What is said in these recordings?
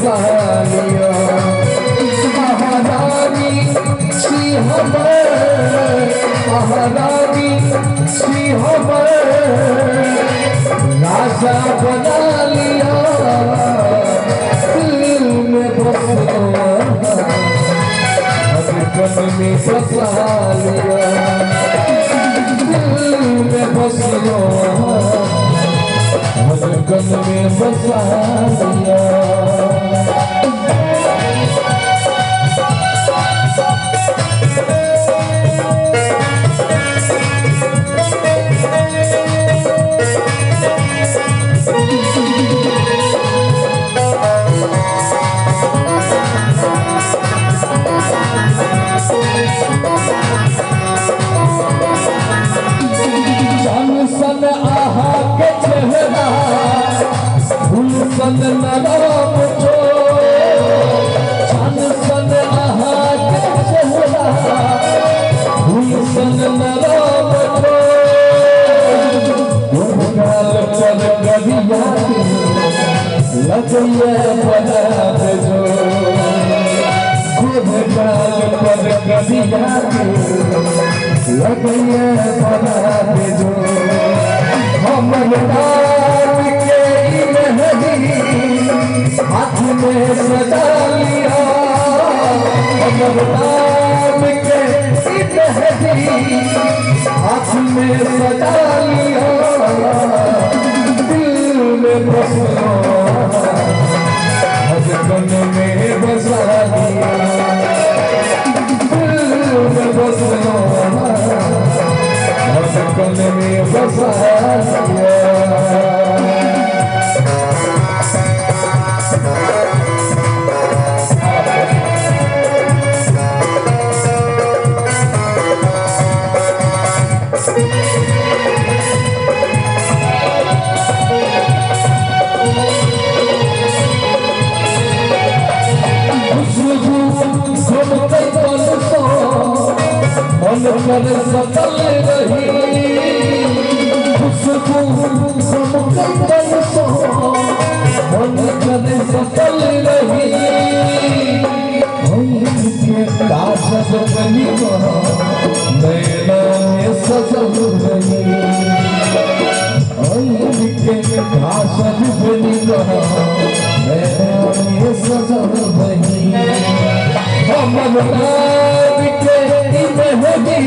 बसा लिया। महारानी सी हमें, महारानी सी हमें राजा बना लिया। दिल में बस धड़कन में बसा लिया। दिल में बस धड़कन में बसा लिया। सन आहा के चेहरा गुलशन नरम जो, सन आहा के चेहरा गुलशन नरम जो। गुलगाल पर गलिया लगिए बना जो, गुलगाल पर गलिया लगिए बना जो। हमर नाम के मेहंदी हाथ में सजा लिया। हमर नाम के मेहंदी हाथ में सजा लिया। दिल में बसा धड़कन में बसा लिया। दिल में बसा धड़कन में बसा लिया। मन कर सकल रही खुशबू समकल सो, मन कर सकल रही काशद बनी नैना में सजल रही। काशद बनी नैना में सजल रही। हमर नाम के मेहंदी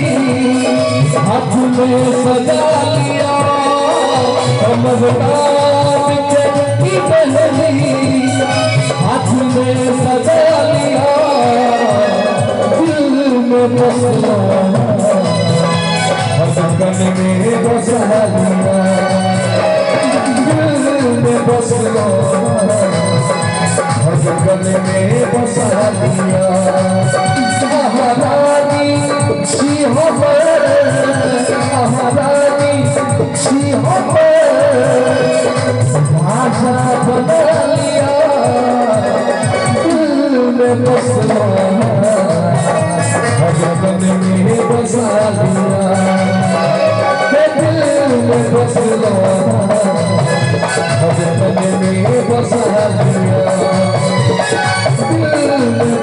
हाथ में सजा लिया। हमर नाम के मेहंदी हाथ में सजा लिया। दिल में बसा धड़कन में बसा लिया। दिल में बसा धड़कन में बसा लिया। महारानी सी हमें, महारानी सी हमें राजा बना लिया। दिल में बसा धड़कन में बसा लिया। दिल में बसा धड़कन में बसा लिया। दिल में